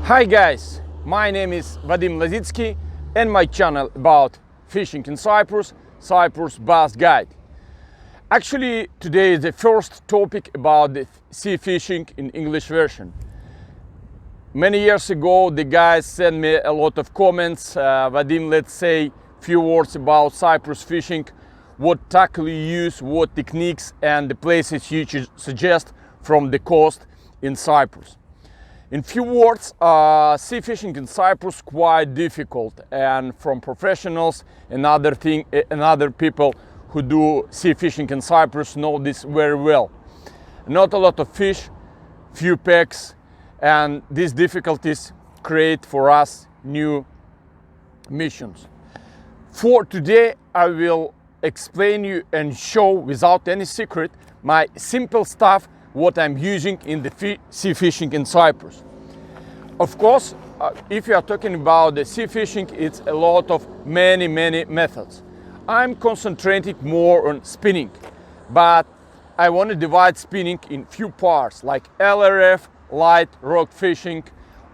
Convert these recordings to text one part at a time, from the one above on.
Hi guys, my name is Vadim Lazitsky and my channel about fishing in Cyprus, Cyprus Bass Guide. Actually, today is the first topic about the sea fishing in English version. Many years ago, the guys sent me a lot of comments. Vadim, let's say few words about Cyprus fishing, what tackle you use, what techniques and the places you suggest from the coast in Cyprus. In few words, sea fishing in Cyprus quite difficult, and from professionals and other people who do sea fishing in Cyprus know this very well. Not a lot of fish, few pecks, and these difficulties create for us new missions. For today, I will explain you and show without any secret my simple stuff what I'm using in the sea fishing in Cyprus. Of course, if you are talking about the sea fishing, it's a lot of many methods. I'm concentrating more on spinning, but I want to divide spinning in few parts like LRF, light rock fishing,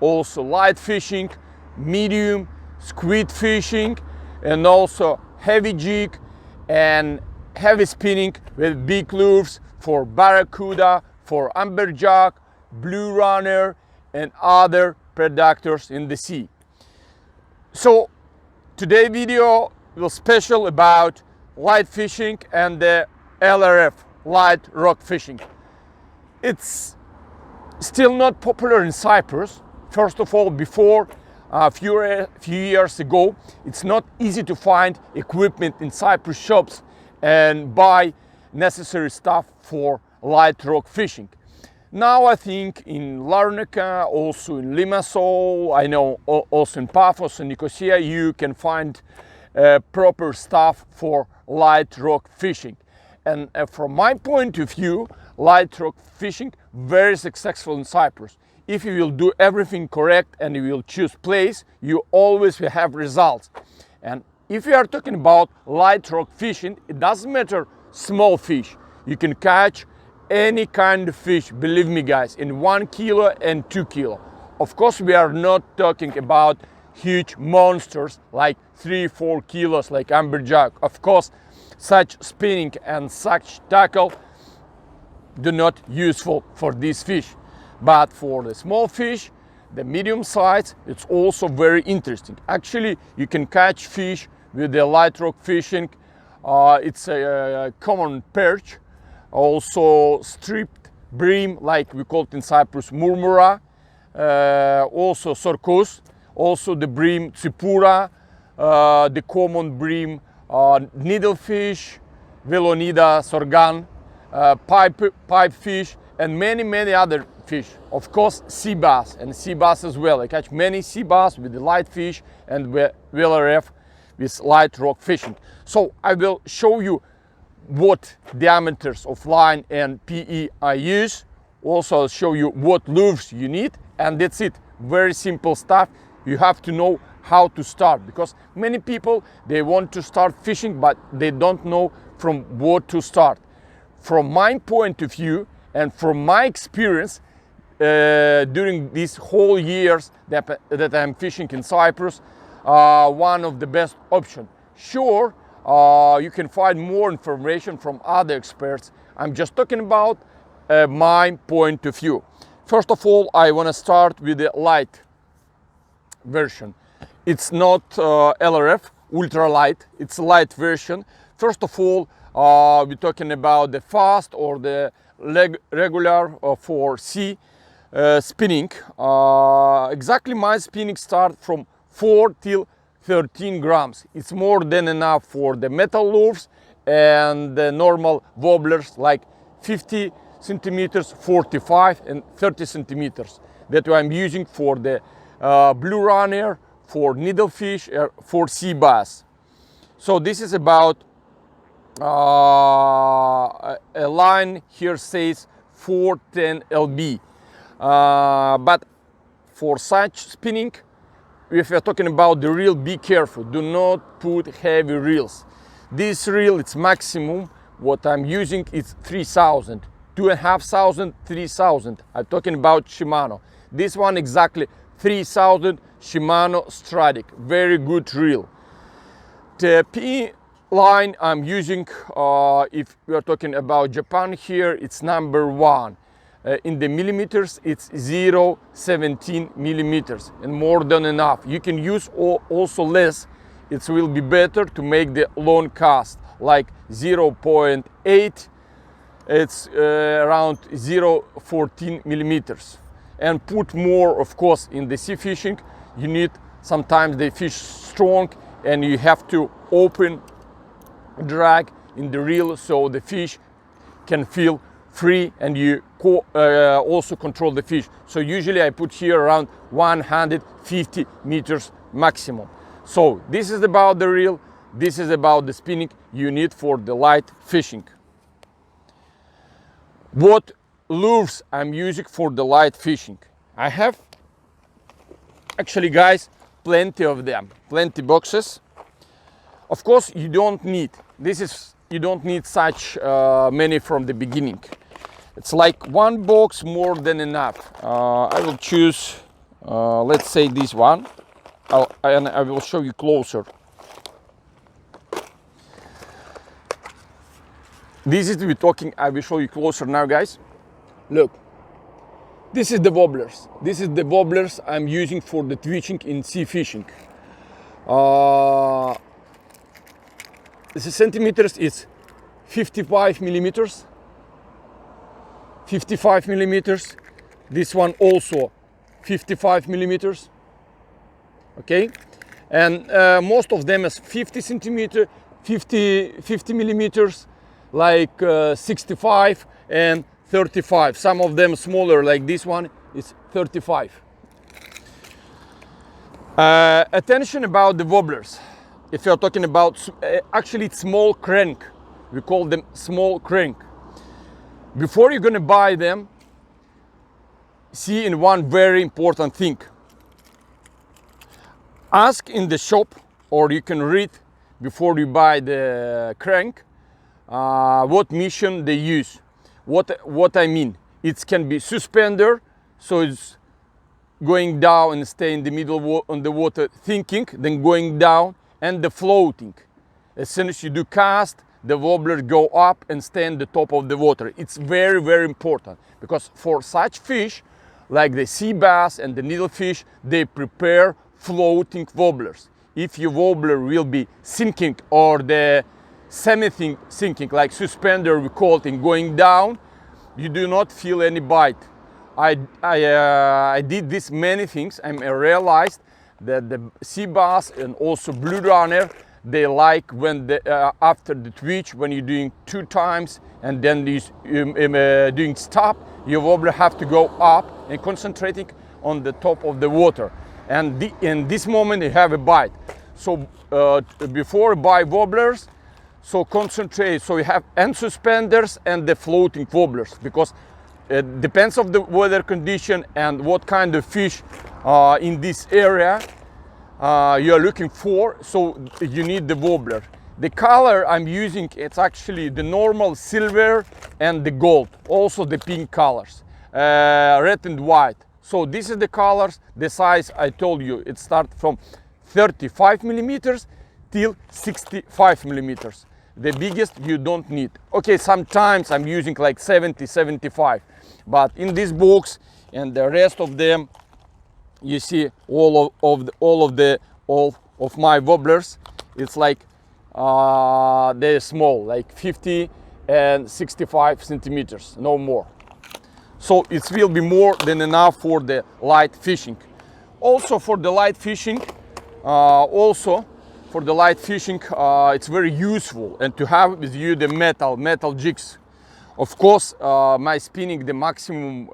also light fishing, medium, squid fishing, and also heavy jig and heavy spinning with big lures for barracuda, for amberjack, blue runner, and other predators in the sea. So today's video will special about light fishing and the LRF, light rock fishing. It's still not popular in Cyprus. First of all, before a few years ago, it's not easy to find equipment in Cyprus shops and buy necessary stuff for light rock fishing. Now I think in Larnaca, also in Limassol, I know also in Paphos and Nicosia, you can find proper stuff for light rock fishing. And from my point of view, light rock fishing very successful in Cyprus. If you will do everything correct and you will choose place, you always will have results. And if you are talking about light rock fishing, it doesn't matter small fish. You can catch any kind of fish, believe me guys, in 1 kilo and 2 kilo. Of course, we are not talking about huge monsters like 3-4 kilos like amberjack. Of course, such spinning and such tackle do not useful for these fish. But for the small fish, the medium size, it's also very interesting. Actually, you can catch fish with the light rock fishing. It's a common perch, also stripped bream, like we call it in Cyprus, murmura, also sorkos, also the bream tsipura, the common bream needlefish, velonida, sorgan, pipe fish, and many other fish. Of course, sea bass and sea bass as well. I catch many sea bass with the light fish and with LRF with light rock fishing. So I will show you what diameters of line and PE I use. Also I'll show you what lures you need, and that's it. Very simple stuff. You have to know how to start, because many people, they want to start fishing but they don't know from what to start. From my point of view and from my experience during these whole years that I'm fishing in Cyprus, one of the best options. Sure, you can find more information from other experts. I'm just talking about my point of view. First of all, I want to start with the light version. It's not LRF, ultra light, it's a light version. First of all, we're talking about the fast or the regular for sea spinning. Exactly, my spinning start from 4 till 13 grams. It's more than enough for the metal lures and the normal wobblers like 50 centimeters, 45 and 30 centimeters. That I'm using for the blue runner, for needlefish, for sea bass. So this is about a line here says 410 lb. But for such spinning, if you're talking about the reel, be careful. Do not put heavy reels. This reel, it's maximum. What I'm using is 3,000, 2,500, 3,000. I'm talking about Shimano. This one exactly 3000 Shimano Stradic, very good reel. The P line I'm using, if we are talking about Japan here, it's number 1. In the millimeters, it's 0.17 millimeters, and more than enough. You can use also less. It will be better to make the long cast, like 0.8. It's around 0.14 millimeters. And put more, of course, in the sea fishing. You need sometimes the fish strong, and you have to open drag in the reel so the fish can feel free, and you also control the fish. So usually I put here around 150 meters maximum. So this is about the reel, this is about the spinning you need for the light fishing. What lures I'm using for the light fishing? I have actually, guys, plenty of them, plenty boxes. Of course, you don't need such many from the beginning. It's like one box more than enough. I will choose, let's say, this one, and I will show you closer. This is we're talking. I will show you closer now, guys. Look, this is the wobblers. This is the wobblers I'm using for the twitching in sea fishing. The centimeters is 55 millimeters. 55 millimeters. This one also 55 millimeters. Okay, and most of them is 50 centimeter, 50 millimeters, like 65 and 35. Some of them smaller, like this one is 35. Attention about the wobblers. If you're talking about, actually it's small crank, we call them small crank. Before you're gonna buy them, see in one very important thing. Ask in the shop, or you can read before you buy the crank, what mission they use. What I mean, it can be suspender, so it's going down and stay in the middle on the water thinking, then going down, and the floating. As soon as you do cast, the wobbler go up and stay on the top of the water. It's very, very important, because for such fish, like the sea bass and the needlefish, they prepare floating wobblers. If your wobbler will be sinking, or the semi-sinking, like suspender we call it, and going down, you do not feel any bite. I did this many things, and I realized that the sea bass and also blue runner, they like when after the twitch, when you're doing 2 times and then doing stop, your wobbler have to go up and concentrating on the top of the water. And in this moment you have a bite. So before buy wobblers, so concentrate, so you have end suspenders and the floating wobblers, because it depends on the weather condition and what kind of fish in this area you are looking for, so you need the wobbler. The color I'm using, it's actually the normal silver and the gold, also the pink colors, red and white. So this is the colors, the size I told you, it starts from 35 millimeters till 65 millimeters. The biggest you don't need. Okay, sometimes I'm using like 70, 75, but in this box and the rest of them, you see all of my wobblers, it's like they're small, like 50 and 65 centimeters, no more. So it will be more than enough for the light fishing. Also for the light fishing, it's very useful, and to have with you the metal jigs. Of course, my spinning, the maximum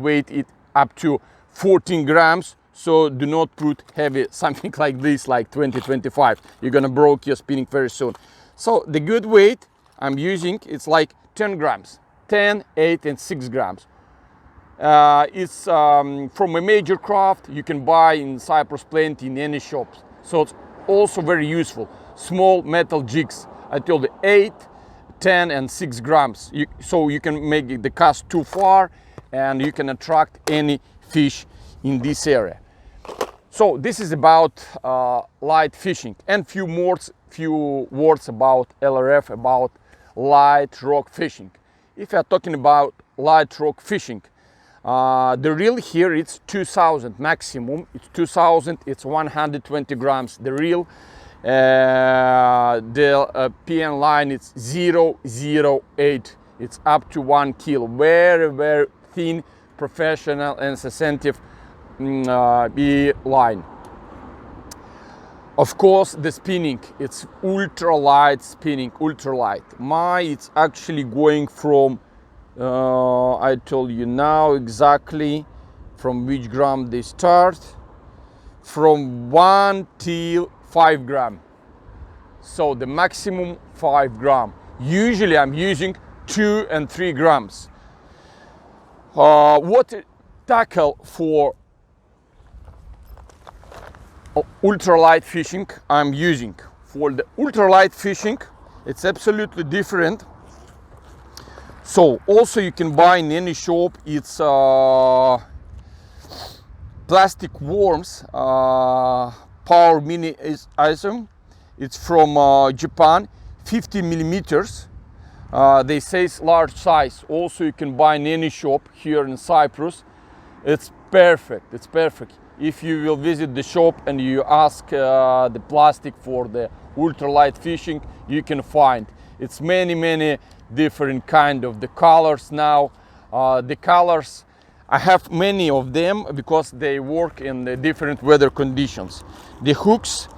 weight is up to 14 grams, so do not put heavy something like this, like 20-25. You're gonna break your spinning very soon. So the good weight I'm using, it's like 10 grams, 10, 8 and 6 grams. It's from a major craft, you can buy in Cyprus plenty in any shops. So it's also very useful. Small metal jigs, I told you 8, 10 and 6 grams. So you can make the cast too far and you can attract any fish in this area. So this is about light fishing, and few words about LRF, about light rock fishing. If you are talking about light rock fishing, the reel here it's 2000 maximum. It's 2000. It's 120 grams. The reel, the PN line it's 008. It's up to 1 kilo. Very thin, professional and sensitive line. Of course, the spinning, it's ultra light spinning, ultra light. It's actually going from, I told you now exactly from which gram they start, from 1 till 5 gram. So the maximum 5 gram. Usually I'm using 2 and 3 grams. What tackle for ultralight fishing I'm using? For the ultralight fishing, it's absolutely different. So also you can buy in any shop, it's plastic worms, Power Mini item. It's from Japan, 50 millimeters. They say it's large size. Also you can buy in any shop here in Cyprus. It's perfect, it's perfect. If you will visit the shop and you ask the plastic for the ultralight fishing, you can find. It's many different kind of the colors now. The colors, I have many of them because they work in the different weather conditions. The hooks,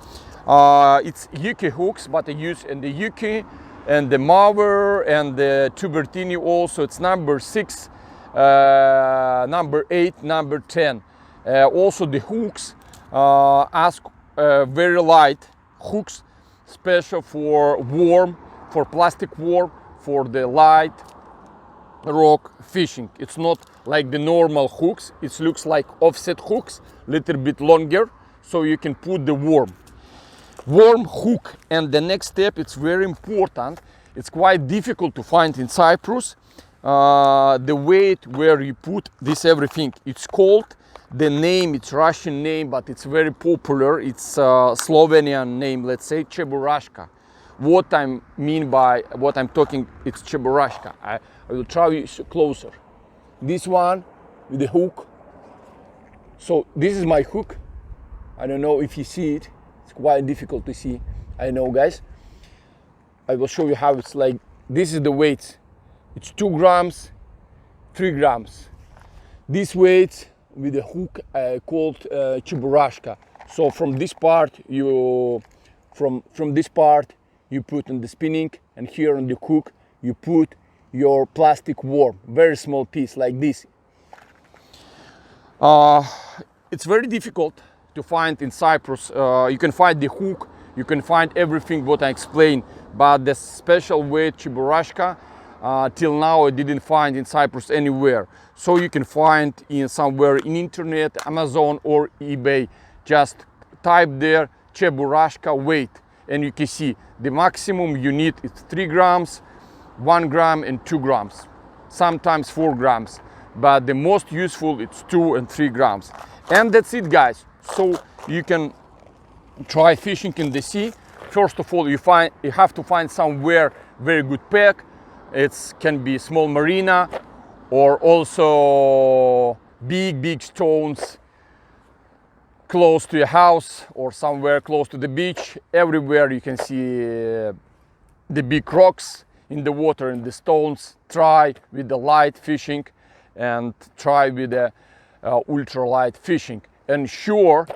it's Yuki hooks, but I use in the Yuki and the Mauer and the Tubertini also. It's number 6, number 8, number 10. Also the hooks, ask very light hooks, special for worm, for plastic worm, for the light rock fishing. It's not like the normal hooks. It looks like offset hooks, little bit longer, so you can put the worm hook. And the next step, it's very important. It's quite difficult to find in Cyprus. The weight where you put this everything. It's called, the name, it's Russian name, but it's very popular. It's Slovenian name, let's say Cheburashka. What I mean by what I'm talking, it's Cheburashka. I will try you closer. This one with the hook. So this is my hook. I don't know if you see it. It's quite difficult to see. I know, guys. I will show you how it's like. This is the weight. It's 2 grams, 3 grams. This weight with the hook called Cheburashka. So from this part from this part you put on the spinning, and here on the hook you put your plastic worm, very small piece like this. It's very difficult to find in Cyprus. You can find the hook, you can find everything what I explained, but the special weight Cheburashka till now I didn't find in Cyprus anywhere. So you can find in somewhere in internet, Amazon or eBay. Just type there Cheburashka weight and you can see the maximum you need is 3 grams, 1 gram and 2 grams, sometimes 4 grams, but the most useful it's 2 and 3 grams. And that's it, guys. So you can try fishing in the sea. First of all, you have to find somewhere very good pack. It can be small marina or also big stones close to your house or somewhere close to the beach. Everywhere you can see the big rocks in the water and the stones. Try with the light fishing and try with the ultralight fishing. And sure,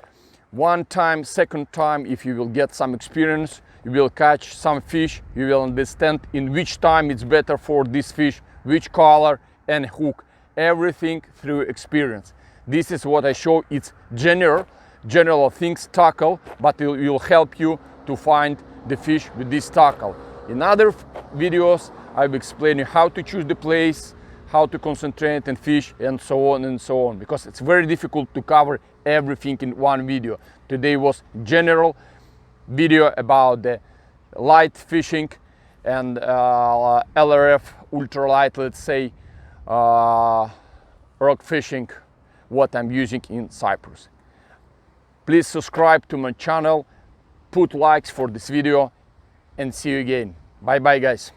one time, second time, if you will get some experience, you will catch some fish, you will understand in which time it's better for this fish, which color and hook. Everything through experience. This is what I show. It's general things, tackle, but it will help you to find the fish with this tackle. In other videos, I will explain you how to choose the place, how to concentrate and fish, and so on, because it's very difficult to cover everything in one video. Today was general video about the light fishing and LRF ultralight, let's say, rock fishing what I'm using in Cyprus. Please subscribe to my channel, put likes for this video, and see you again. Bye bye guys.